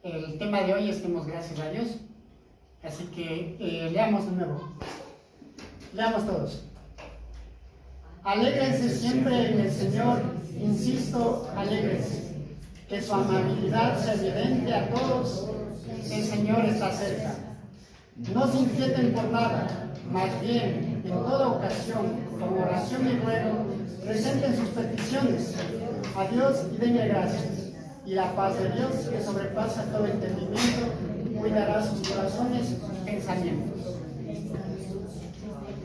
El tema de hoy es demos gracias a Dios. Así que leamos de nuevo. Leamos todos. Alégrense siempre en el Señor, insisto, alégrense. Que su amabilidad sea evidente a todos, el Señor está cerca. No se inquieten por nada, más bien, en toda ocasión, con oración y ruego, presenten sus peticiones a Dios y denle gracias. Y la paz de Dios, que sobrepasa todo entendimiento, cuidará sus corazones y sus pensamientos.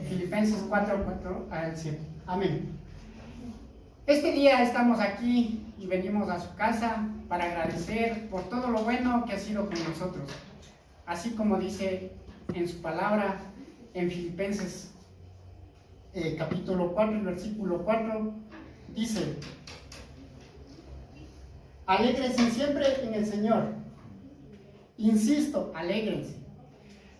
Filipenses 4 al 7. Amén. Este día estamos aquí y venimos a su casa para agradecer por todo lo bueno que ha sido con nosotros. Así como dice en su palabra, en Filipenses capítulo 4, versículo 4, dice: alégrense siempre en el Señor. Insisto, alégrense.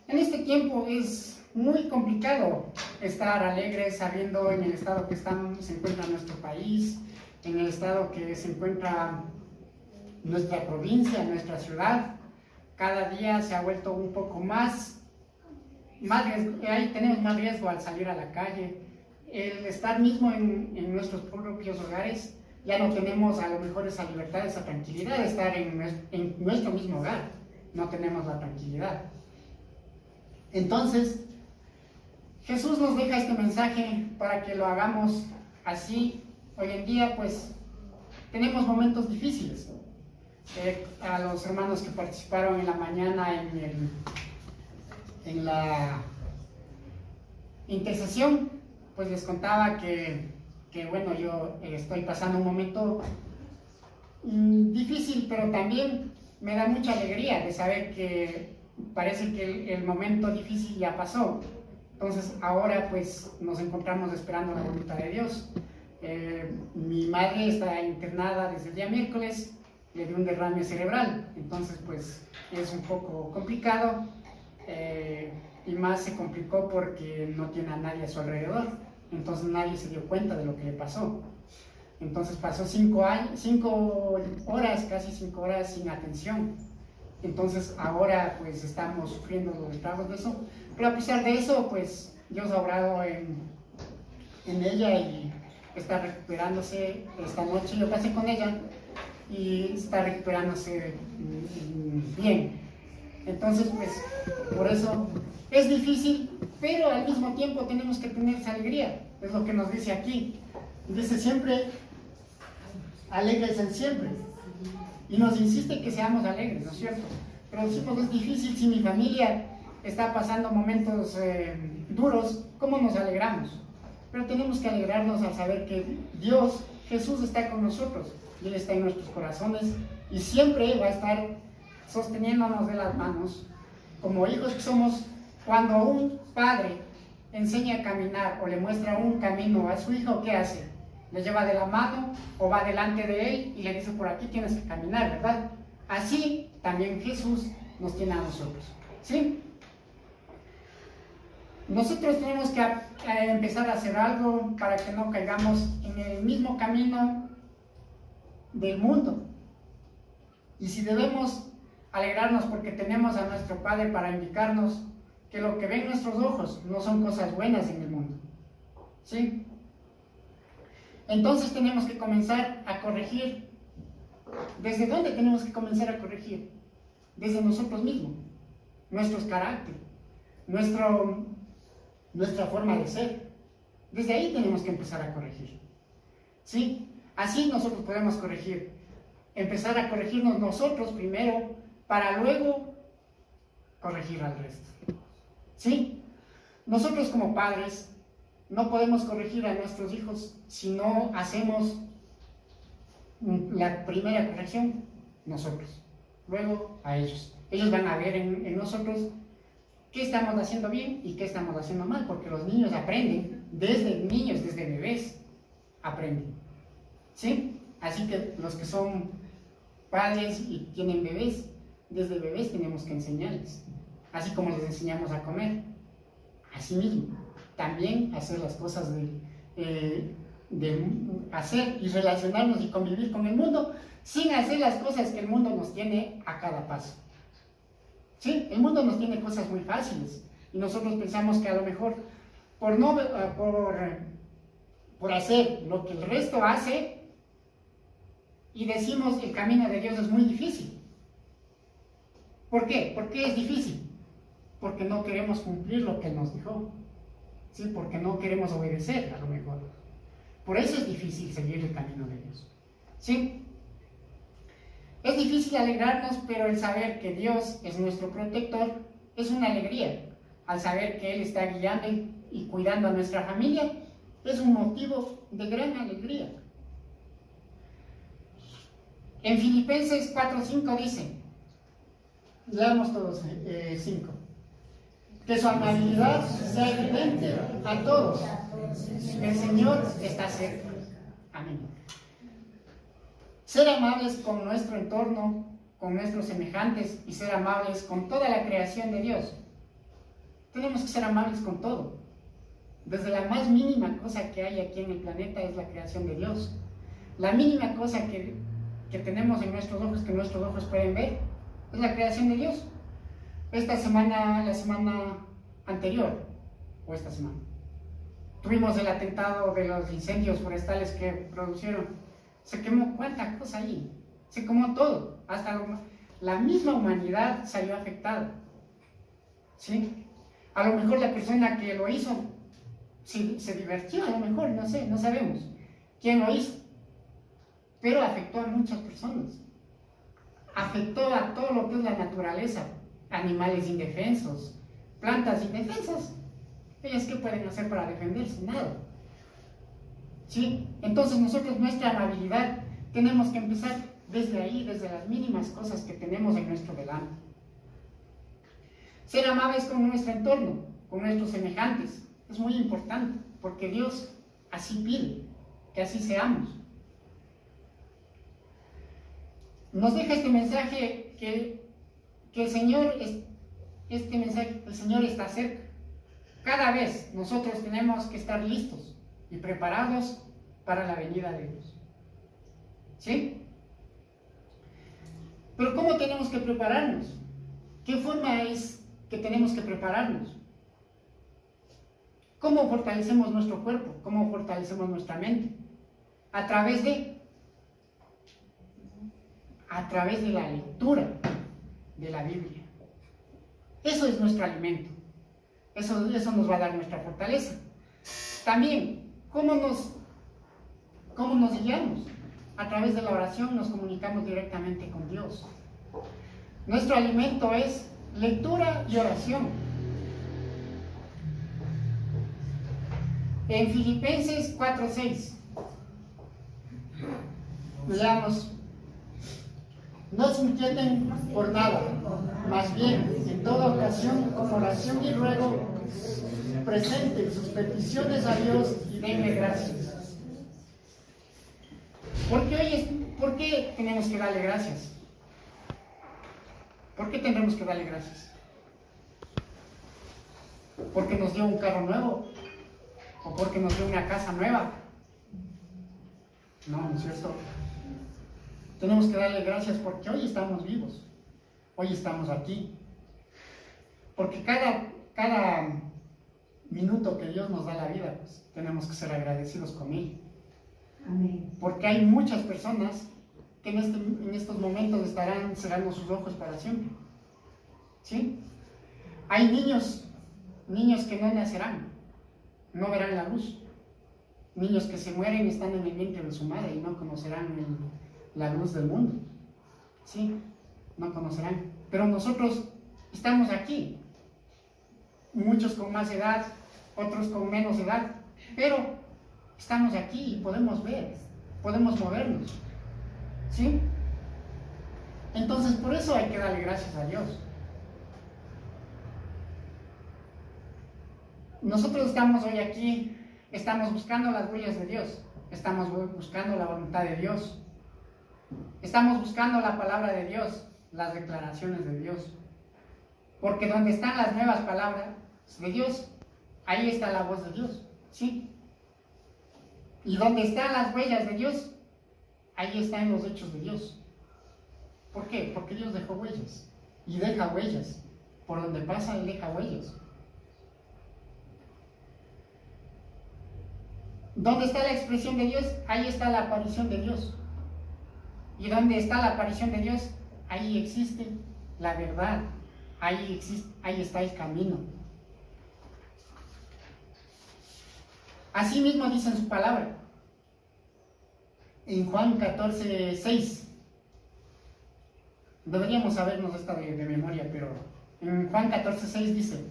En este tiempo es muy complicado estar alegres sabiendo en el estado que se encuentra nuestro país, en el estado que se encuentra nuestra provincia, nuestra ciudad. Cada día se ha vuelto un poco más riesgo, ahí tenemos más riesgo al salir a la calle. El estar mismo en nuestros propios hogares, ya no tenemos a lo mejor esa libertad, esa tranquilidad de estar en nuestro mismo hogar. No tenemos la tranquilidad. Entonces, Jesús nos deja este mensaje para que lo hagamos así. Hoy en día, pues, tenemos momentos difíciles. A los hermanos que participaron en la mañana en la intercesión, pues les contaba que bueno, yo estoy pasando un momento difícil, pero también me da mucha alegría de saber que parece que el momento difícil ya pasó. Entonces ahora pues nos encontramos esperando la voluntad de Dios. Mi madre está internada desde el día miércoles, le dio un derrame cerebral, entonces pues es un poco complicado, y más se complicó porque no tiene a nadie a su alrededor. Entonces nadie se dio cuenta de lo que le pasó. Entonces pasó 5 horas, casi 5 horas sin atención. Entonces ahora pues estamos sufriendo los estragos de eso. Pero a pesar de eso, pues Dios ha obrado en ella y está recuperándose. Esta noche yo pasé con ella y está recuperándose bien. Entonces pues por eso es difícil, pero al mismo tiempo tenemos que tener esa alegría. Es lo que nos dice aquí. Dice siempre, alégrense siempre. Y nos insiste que seamos alegres, ¿no es cierto? Pero decimos, es difícil si mi familia está pasando momentos duros, ¿cómo nos alegramos? Pero tenemos que alegrarnos al saber que Dios, Jesús está con nosotros. Y Él está en nuestros corazones y siempre va a estar sosteniéndonos de las manos. Como hijos que somos, cuando un padre enseña a caminar o le muestra un camino a su hijo, ¿qué hace? Le lleva de la mano o va delante de él y le dice: por aquí tienes que caminar, ¿verdad? Así también Jesús nos tiene a nosotros, ¿sí? Nosotros tenemos que empezar a hacer algo para que no caigamos en el mismo camino del mundo. Y si debemos alegrarnos porque tenemos a nuestro Padre para indicarnos que lo que ven nuestros ojos no son cosas buenas en el mundo, ¿sí? Entonces tenemos que comenzar a corregir. ¿Desde dónde tenemos que comenzar a corregir? Desde nosotros mismos, nuestros caracteres, nuestra forma de ser. Desde ahí tenemos que empezar a corregir, ¿sí? Así nosotros podemos corregir, empezar a corregirnos nosotros primero para luego corregir al resto, ¿sí? Nosotros como padres no podemos corregir a nuestros hijos si no hacemos la primera corrección nosotros, luego a ellos. Ellos van a ver en nosotros qué estamos haciendo bien y qué estamos haciendo mal, porque los niños aprenden, desde niños, desde bebés, aprenden, ¿sí? Así que los que son padres y tienen bebés, desde bebés tenemos que enseñarles, así como les enseñamos a comer, así mismo, también hacer las cosas de hacer y relacionarnos y convivir con el mundo, sin hacer las cosas que el mundo nos tiene a cada paso. ¿Sí? El mundo nos tiene cosas muy fáciles y nosotros pensamos que a lo mejor por hacer lo que el resto hace y decimos el camino de Dios es muy difícil. ¿Por qué? ¿Por qué es difícil? Porque no queremos cumplir lo que Él nos dijo. ¿Sí? Porque no queremos obedecer, a lo mejor. Por eso es difícil seguir el camino de Dios. ¿Sí? Es difícil alegrarnos, pero el saber que Dios es nuestro protector es una alegría. Al saber que Él está guiando y cuidando a nuestra familia, es un motivo de gran alegría. En Filipenses 4:5 dice, leamos todos 5, que su amabilidad sea evidente a todos. El Señor está cerca. Amén. Ser amables con nuestro entorno, con nuestros semejantes y ser amables con toda la creación de Dios. Tenemos que ser amables con todo. Desde la más mínima cosa que hay aquí en el planeta es la creación de Dios. La mínima cosa que tenemos en nuestros ojos, que nuestros ojos pueden ver, es la creación de Dios. La semana anterior, o esta semana, tuvimos el atentado de los incendios forestales que produjeron. Se quemó cuánta cosa ahí, se quemó todo, hasta la misma humanidad salió afectada. ¿Sí? A lo mejor la persona que lo hizo se divirtió, a lo mejor, no sé, no sabemos quién lo hizo, pero afectó a muchas personas, afectó a todo lo que es la naturaleza, animales indefensos, plantas indefensas. ¿Ellas qué pueden hacer para defenderse? Nada. ¿Sí? Entonces nosotros nuestra amabilidad tenemos que empezar desde ahí, desde las mínimas cosas que tenemos en nuestro delante. Ser amables con nuestro entorno, con nuestros semejantes, es muy importante, porque Dios así pide, que así seamos. Nos deja este mensaje que el Señor, el Señor está cerca. Cada vez nosotros tenemos que estar listos y preparados para la venida de Dios. ¿Sí? Pero ¿cómo tenemos que prepararnos? ¿Qué forma es que tenemos que prepararnos? ¿Cómo fortalecemos nuestro cuerpo? ¿Cómo fortalecemos nuestra mente? A través de la lectura de la Biblia. Eso es nuestro alimento. Eso nos va a dar nuestra fortaleza. También, ¿cómo nos guiamos? A través de la oración nos comunicamos directamente con Dios. Nuestro alimento es lectura y oración. En Filipenses 4:6 leamos: no se inquieten por nada, más bien, en toda ocasión, con oración y ruego, presenten sus peticiones a Dios y denle gracias. ¿Por qué tenemos que darle gracias? ¿Por qué tendremos que darle gracias? ¿Porque nos dio un carro nuevo? ¿O porque nos dio una casa nueva? No, ¿no es cierto? Tenemos que darle gracias porque hoy estamos vivos, hoy estamos aquí. Porque cada minuto que Dios nos da la vida, pues, tenemos que ser agradecidos con Él. Amén. Porque hay muchas personas que en estos momentos estarán cerrando sus ojos para siempre. ¿Sí? Hay niños que no nacerán, no verán la luz. Niños que se mueren y están en el vientre de su madre y no conocerán la luz del mundo. ¿Sí? No conocerán. Pero nosotros estamos aquí. Muchos con más edad, otros con menos edad. Pero estamos aquí y podemos ver, podemos movernos. ¿Sí? Entonces, por eso hay que darle gracias a Dios. Nosotros estamos hoy aquí, estamos buscando las huellas de Dios, estamos buscando la voluntad de Dios, estamos buscando la palabra de Dios, las declaraciones de Dios. Porque donde están las nuevas palabras de Dios, ahí está la voz de Dios. ¿Sí? Y donde están las huellas de Dios, ahí están los hechos de Dios. ¿Por qué? Porque Dios dejó huellas. Y deja huellas. Por donde pasa, Él deja huellas. ¿Dónde está la expresión de Dios? Ahí está la aparición de Dios. ¿Y dónde está la aparición de Dios? Ahí existe la verdad. Ahí está el camino. Así mismo dice en su palabra. En Juan 14:6. Deberíamos sabernos esta de memoria, pero en Juan 14:6 dice.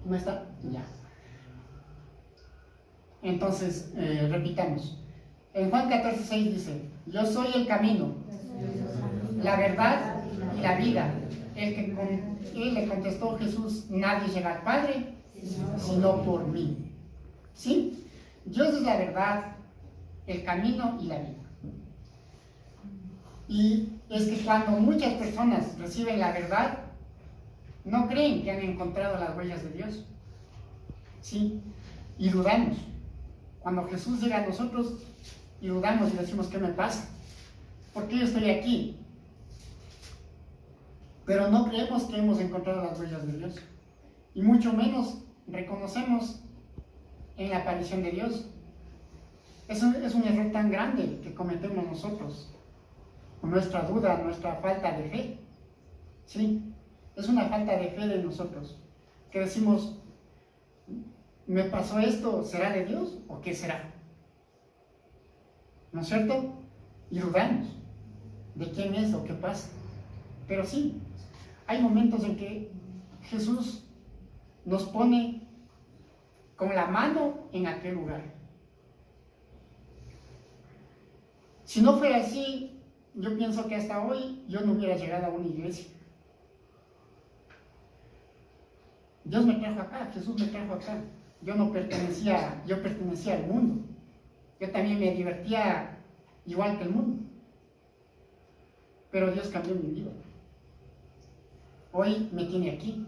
¿No está? Ya. Entonces, repitamos. En Juan 14:6 dice: yo soy el camino, la verdad y la vida. Él le contestó Jesús: nadie llega al Padre sino por mí. ¿Sí? Dios es la verdad, el camino y la vida. Y es que cuando muchas personas reciben la verdad, no creen que han encontrado las huellas de Dios. ¿Sí? Y dudamos. Cuando Jesús llega a nosotros, y dudamos y decimos: ¿qué me pasa? ¿Por qué yo estoy aquí? Pero no creemos que hemos encontrado las huellas de Dios. Y mucho menos reconocemos en la aparición de Dios. Eso es un error tan grande que cometemos nosotros. Con nuestra duda, nuestra falta de fe. ¿Sí? Es una falta de fe de nosotros. Que decimos: ¿me pasó esto? ¿Será de Dios o qué será? ¿No es cierto? Y dudamos de quién es o qué pasa. Pero sí, hay momentos en que Jesús nos pone con la mano en aquel lugar. Si no fuera así, yo pienso que hasta hoy yo no hubiera llegado a una iglesia. Dios me trajo acá, Jesús me trajo acá. Yo pertenecía al mundo. Yo también me divertía igual que el mundo. Pero Dios cambió mi vida. Hoy me tiene aquí.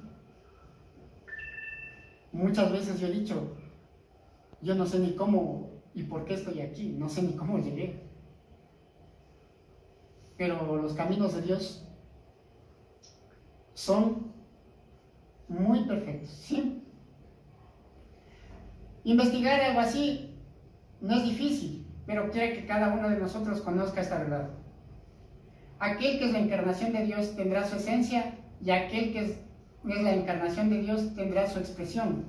Muchas veces yo he dicho: yo no sé ni cómo y por qué estoy aquí, no sé ni cómo llegué. Pero los caminos de Dios son muy perfectos, ¿sí? Investigar algo así no es difícil, pero quiere que cada uno de nosotros conozca esta verdad. Aquel que es la encarnación de Dios tendrá su esencia, y aquel que es la encarnación de Dios tendrá su expresión.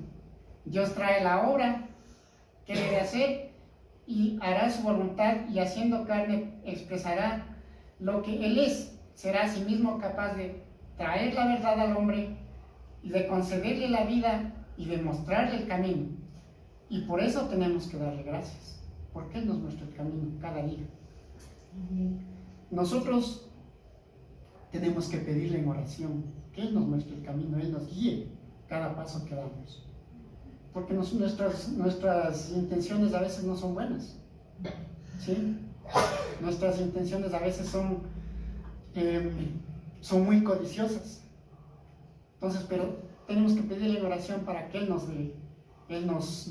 Dios trae la obra que debe hacer y hará su voluntad, y haciendo carne expresará lo que Él es. Será a sí mismo capaz de traer la verdad al hombre y de concederle la vida y de mostrarle el camino. Y por eso tenemos que darle gracias, porque Él nos muestra el camino cada día. Nosotros tenemos que pedirle en oración que Él nos muestre el camino, Él nos guíe cada paso que damos. Porque nuestras intenciones a veces no son buenas, ¿sí? Nuestras intenciones a veces son muy codiciosas. Entonces, pero tenemos que pedirle en oración para que Él nos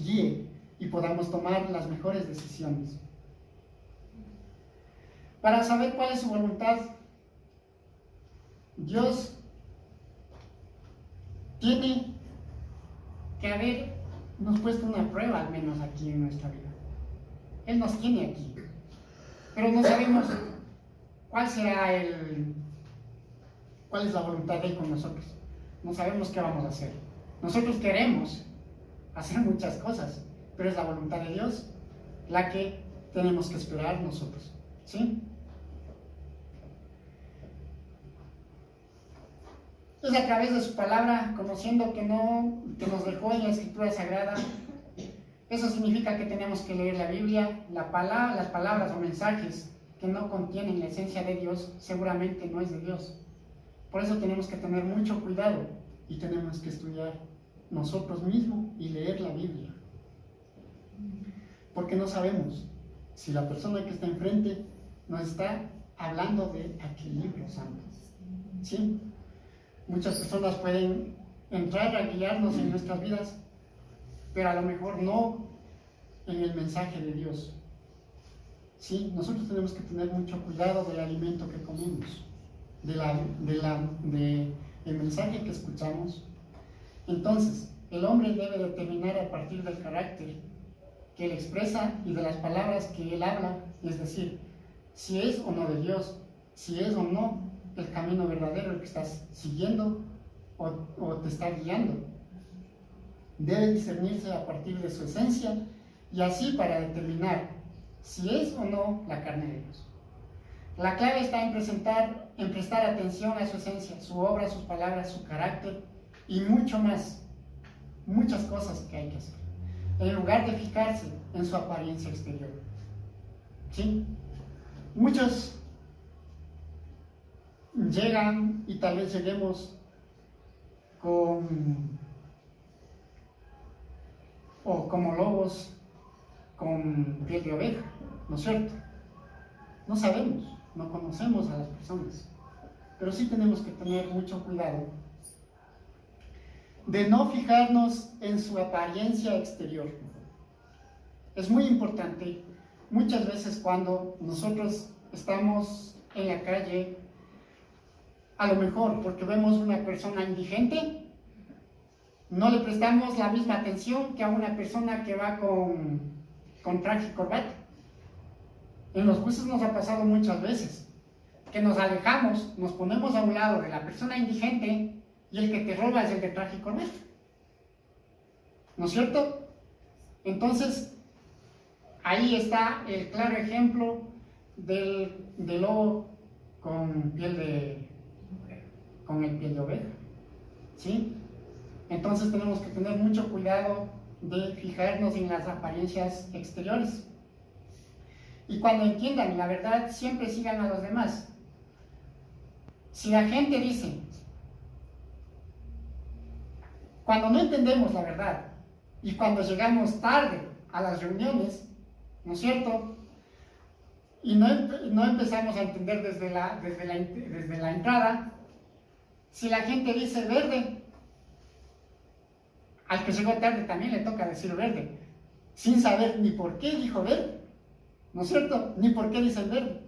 guíe y podamos tomar las mejores decisiones. Para saber cuál es su voluntad, Dios tiene que habernos puesto una prueba, al menos aquí en nuestra vida. Él nos tiene aquí, pero no sabemos cuál es la voluntad de Él con nosotros. No sabemos qué vamos a hacer. Nosotros queremos hacer muchas cosas, pero es la voluntad de Dios la que tenemos que esperar nosotros, ¿sí? Es a través de su palabra, conociendo que nos dejó en la Escritura Sagrada. Eso significa que tenemos que leer la Biblia. Las palabras o mensajes que no contienen la esencia de Dios, seguramente no es de Dios. Por eso tenemos que tener mucho cuidado y tenemos que estudiar nosotros mismos y leer la Biblia. Porque no sabemos si la persona que está enfrente nos está hablando de aquel libro santo, ¿sí? Muchas personas pueden entrar a guiarnos en nuestras vidas, pero a lo mejor no en el mensaje de Dios. ¿sí? Nosotros tenemos que tener mucho cuidado del alimento que comemos, del mensaje que escuchamos. Entonces, el hombre debe determinar a partir del carácter que él expresa y de las palabras que él habla, es decir, si es o no de Dios, si es o no el camino verdadero el que estás siguiendo o te está guiando. Debe discernirse a partir de su esencia y así para determinar si es o no la carne de Dios. La clave está en prestar atención a su esencia, su obra, sus palabras, su carácter y mucho más, muchas cosas que hay que hacer, en lugar de fijarse en su apariencia exterior. ¿Sí? Muchos llegan y tal vez lleguemos como lobos con piel de oveja, ¿no es cierto? No sabemos, no conocemos a las personas, pero sí tenemos que tener mucho cuidado de no fijarnos en su apariencia exterior. Es muy importante, muchas veces cuando nosotros estamos en la calle, a lo mejor porque vemos una persona indigente, no le prestamos la misma atención que a una persona que va con traje y corbata. En los buses nos ha pasado muchas veces que nos alejamos, nos ponemos a un lado de la persona indigente y el que te roba es el de traje y corbata, ¿no es cierto? Entonces, ahí está el claro ejemplo del lobo con el piel de oveja, ¿sí? Entonces tenemos que tener mucho cuidado de fijarnos en las apariencias exteriores. Y cuando entiendan la verdad, siempre sigan a los demás. Si la gente dice, cuando no entendemos la verdad y cuando llegamos tarde a las reuniones, ¿no es cierto? Y no empezamos a entender desde la entrada, si la gente dice verde, al que llegó tarde también le toca decir verde, sin saber ni por qué dijo verde, ¿no es cierto? Ni por qué dice verde.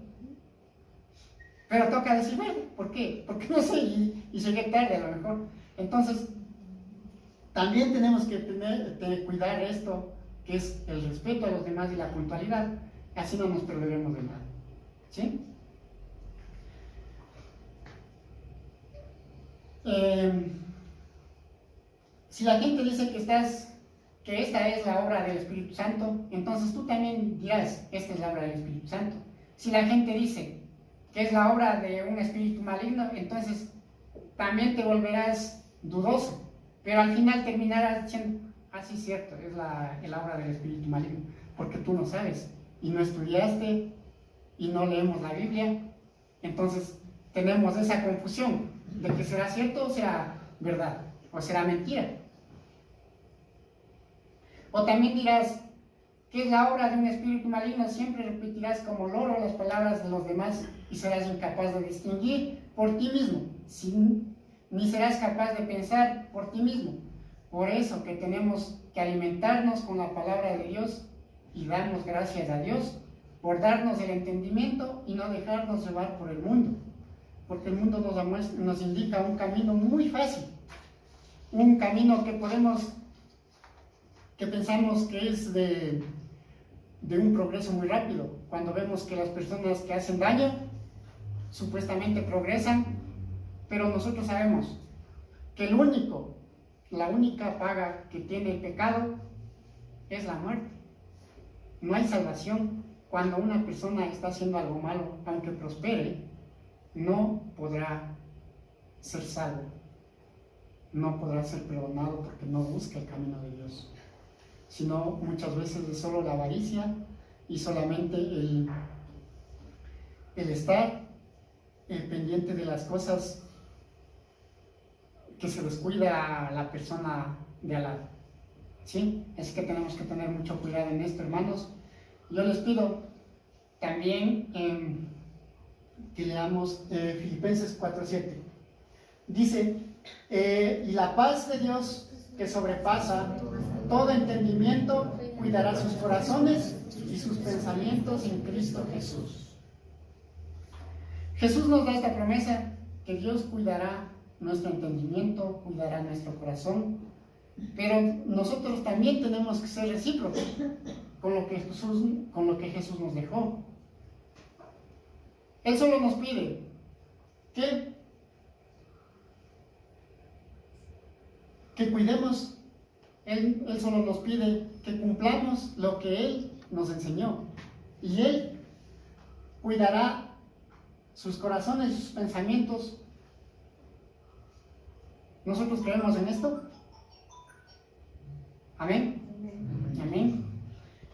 Pero toca decir verde, ¿por qué? Porque no sé, y llegué tarde a lo mejor. Entonces, también tenemos que cuidar esto, que es el respeto a los demás y la puntualidad, así no nos perderemos de nada, ¿sí? Si la gente dice que esta es la obra del Espíritu Santo, entonces tú también dirás, esta es la obra del Espíritu Santo. Si la gente dice que es la obra de un espíritu maligno, entonces también te volverás dudoso, pero al final terminarás diciendo, sí es cierto, es la obra del espíritu maligno, porque tú no sabes, y no estudiaste, y no leemos la Biblia, entonces tenemos esa confusión de que será cierto o será verdad, o será mentira. O también dirás que es la obra de un espíritu maligno, siempre repetirás como loro las palabras de los demás y serás incapaz de distinguir por ti mismo, ni serás capaz de pensar por ti mismo. Por eso que tenemos que alimentarnos con la palabra de Dios y darnos gracias a Dios por darnos el entendimiento y no dejarnos llevar por el mundo, porque el mundo nos indica un camino muy fácil, un camino que pensamos que es de un progreso muy rápido, cuando vemos que las personas que hacen daño supuestamente progresan, pero nosotros sabemos que la única paga que tiene el pecado es la muerte. No hay salvación. Cuando una persona está haciendo algo malo, aunque prospere, no podrá ser salvo, no podrá ser perdonado porque no busca el camino de Dios, sino muchas veces es solo la avaricia y solamente el estar pendiente de las cosas que se descuida a la persona de al lado, ¿sí? Es que tenemos que tener mucho cuidado en esto, hermanos. Yo les pido también que leamos Filipenses 4:7. Dice, y la paz de Dios que sobrepasa todo entendimiento, cuidará sus corazones y sus pensamientos en Cristo Jesús. Jesús nos da esta promesa, que Dios cuidará nuestro entendimiento, cuidará nuestro corazón, pero nosotros también tenemos que ser recíprocos con lo que Jesús nos dejó. Él solo nos pide que cuidemos, Él solo nos pide que cumplamos lo que Él nos enseñó, y Él cuidará sus corazones y sus pensamientos. ¿Nosotros creemos en esto? ¿Amén? Amén.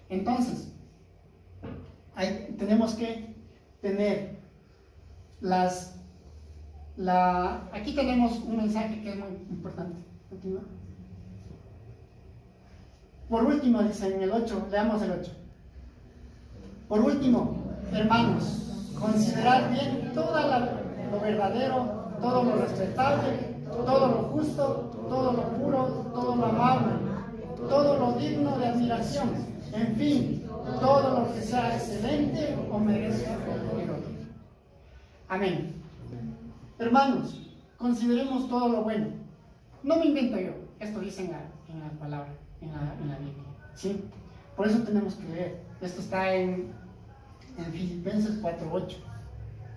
Entonces, tenemos que tener aquí tenemos un mensaje que es muy importante. Continúa. Por último, dice en el 8, leamos el 8. Por último, hermanos, considerad bien todo lo verdadero, todo lo respetable, todo lo justo, todo lo puro, todo lo amable, todo lo digno de admiración, en fin, todo lo que sea excelente o merezca elogio. Amén. Hermanos, consideremos todo lo bueno. No me invento yo, esto dice en la palabra, en la Biblia, ¿sí? Por eso tenemos que leer. Esto está en Filipenses 4:8,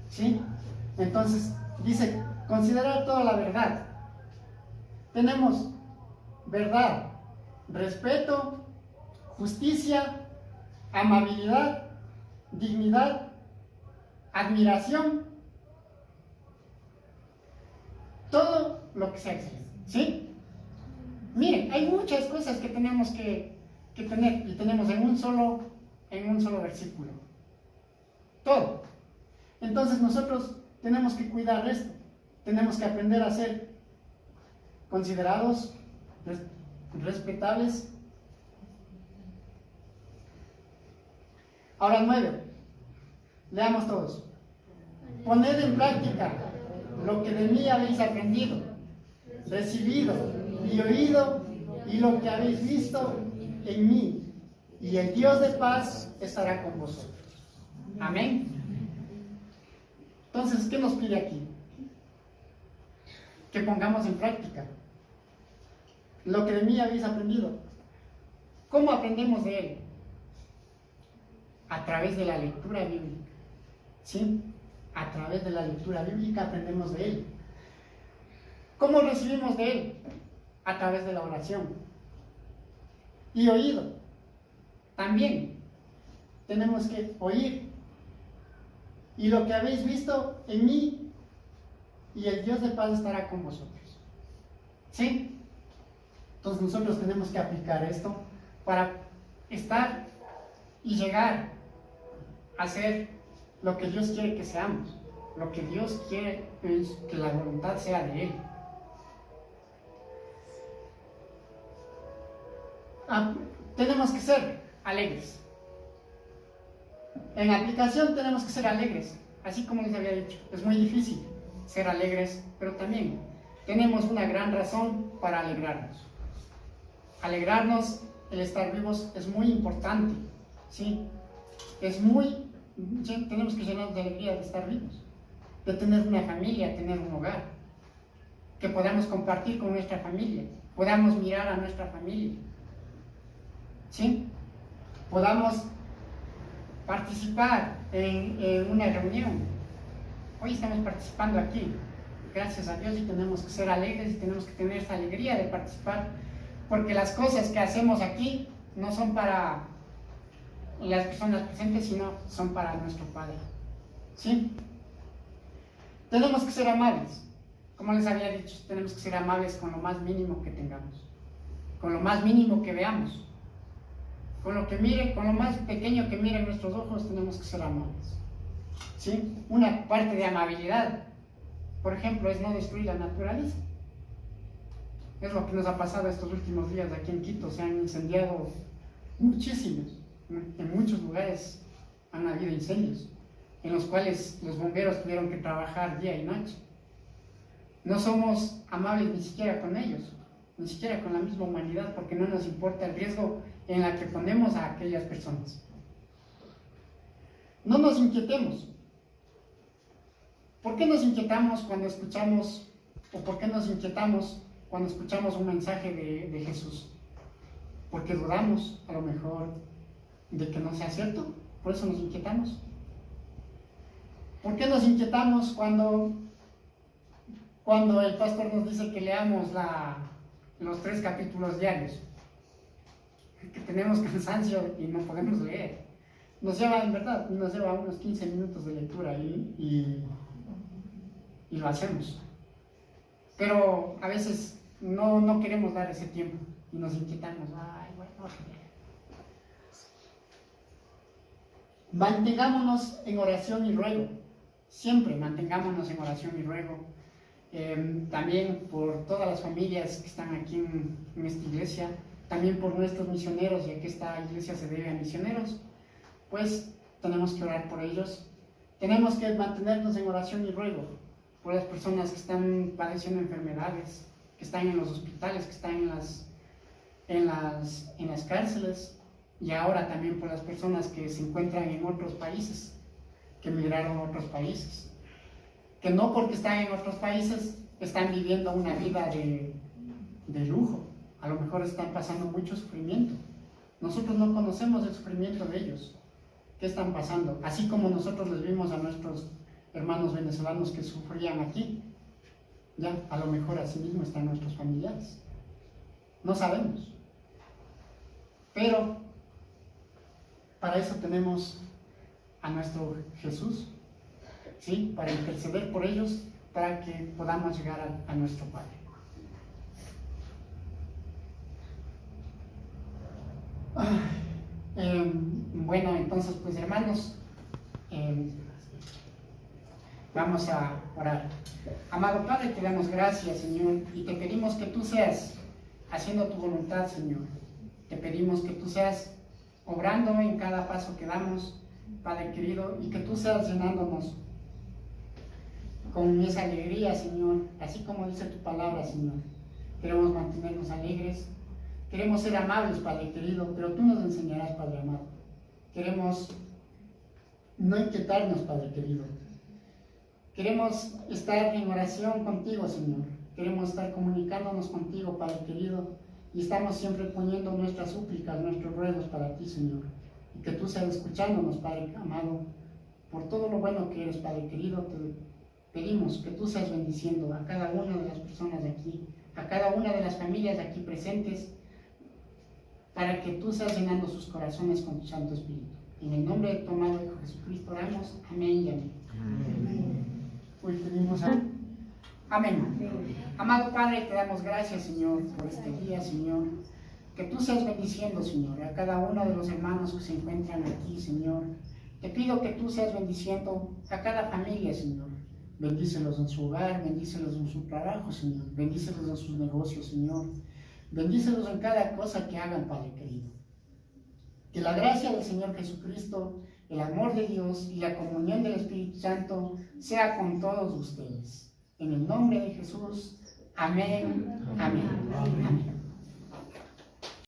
¿sí? Entonces, dice, considerar toda la verdad. Tenemos verdad, respeto, justicia, amabilidad, dignidad, admiración, todo lo que sea excelente, ¿sí? Miren, hay muchas cosas que tenemos que tener, y tenemos en un solo versículo. Todo. Entonces nosotros tenemos que cuidar esto. Tenemos que aprender a ser considerados, respetables. Ahora 9. Leamos todos. Poned en práctica lo que de mí habéis aprendido, recibido y oído, y lo que habéis visto en mí, y el Dios de paz estará con vosotros. Amén. Entonces, ¿qué nos pide aquí? Que pongamos en práctica lo que de mí habéis aprendido. ¿Cómo aprendemos de Él? A través de la lectura bíblica. ¿Sí? A través de la lectura bíblica aprendemos de Él. ¿Cómo recibimos de Él? A través de la oración. Y oído. También tenemos que oír. Y lo que habéis visto en mí, y el Dios de paz estará con vosotros. ¿Sí? Entonces nosotros tenemos que aplicar esto para estar y llegar a ser lo que Dios quiere que seamos. Lo que Dios quiere es que la voluntad sea de Él. Tenemos que ser alegres. En aplicación tenemos que ser alegres, así como les había dicho. Es muy difícil ser alegres, pero también tenemos una gran razón para alegrarnos. Alegrarnos, el estar vivos, es muy importante, ¿sí? Tenemos que llenarnos de alegría de estar vivos, de tener una familia, tener un hogar, que podamos compartir con nuestra familia, podamos mirar a nuestra familia, ¿sí? Podamos participar en una reunión. Hoy estamos participando aquí, gracias a Dios, y tenemos que ser alegres y tenemos que tener esa alegría de participar, porque las cosas que hacemos aquí no son para las personas presentes, sino son para nuestro Padre, ¿sí? Tenemos que ser amables, como les había dicho, tenemos que ser amables con lo más mínimo que tengamos, con lo más mínimo que veamos. Con lo que mire, con lo más pequeño que miren nuestros ojos, tenemos que ser amables, ¿sí? Una parte de amabilidad, por ejemplo, es no destruir la naturaleza. Es lo que nos ha pasado estos últimos días aquí en Quito. Se han incendiado muchísimos. En muchos lugares han habido incendios, en los cuales los bomberos tuvieron que trabajar día y noche. No somos amables ni siquiera con ellos. ni siquiera con la misma humanidad, porque no nos importa el riesgo en el que ponemos a aquellas personas. No nos inquietemos. ¿Por qué nos inquietamos cuando escuchamos, o por qué nos inquietamos cuando escuchamos un mensaje de Jesús? Porque dudamos, a lo mejor, de que no sea cierto. Por eso nos inquietamos. ¿Por qué nos inquietamos cuando el pastor nos dice que leamos los 3 capítulos diarios? Que tenemos cansancio y no podemos leer. Nos lleva, en verdad, unos 15 minutos de lectura y lo hacemos. Pero a veces no queremos dar ese tiempo y nos inquietamos. Ay, bueno, mantengámonos en oración y ruego. Siempre mantengámonos en oración y ruego. También por todas las familias que están aquí en esta iglesia, también por nuestros misioneros, ya que esta iglesia se debe a misioneros, pues tenemos que orar por ellos. Tenemos que mantenernos en oración y ruego por las personas que están padeciendo enfermedades, que están en los hospitales, que están en las cárceles, y ahora también por las personas que se encuentran en otros países, que emigraron a otros países, que no porque están en otros países están viviendo una vida de lujo, a lo mejor están pasando mucho sufrimiento. Nosotros no conocemos el sufrimiento de ellos, qué están pasando, así como nosotros les vimos a nuestros hermanos venezolanos que sufrían aquí, ya a lo mejor así mismo están nuestros familiares, no sabemos, pero para eso tenemos a nuestro Jesús, ¿sí? Para interceder por ellos, para que podamos llegar a nuestro Padre. Bueno, entonces pues hermanos, vamos a orar. Amado Padre, te damos gracias, Señor, y te pedimos que tú seas haciendo tu voluntad, Señor. Te pedimos que tú seas obrando en cada paso que damos, Padre querido, y que tú seas llenándonos con esa alegría, Señor, así como dice tu palabra, Señor. Queremos mantenernos alegres, queremos ser amables, Padre querido, pero tú nos enseñarás, Padre amado. Queremos no inquietarnos, Padre querido. Queremos estar en oración contigo, Señor. Queremos estar comunicándonos contigo, Padre querido, y estamos siempre poniendo nuestras súplicas, nuestros ruegos para ti, Señor. Y que tú seas escuchándonos, Padre amado, por todo lo bueno que eres, Padre querido. Te pedimos que tú seas bendiciendo a cada una de las personas de aquí, a cada una de las familias de aquí presentes, para que tú seas llenando sus corazones con tu Santo Espíritu. En el nombre de tu amado Hijo Jesucristo oramos. Amén y amén. Hoy pedimos amén. Amado Padre, te damos gracias, Señor, por este día, Señor. Que tú seas bendiciendo, Señor, a cada uno de los hermanos que se encuentran aquí, Señor. Te pido que tú seas bendiciendo a cada familia, Señor. Bendícelos en su hogar, bendícelos en su trabajo, Señor. Bendícelos en sus negocios, Señor. Bendícelos en cada cosa que hagan, Padre querido. Que la gracia del Señor Jesucristo, el amor de Dios y la comunión del Espíritu Santo sea con todos ustedes. En el nombre de Jesús. Amén. Amén. Amén.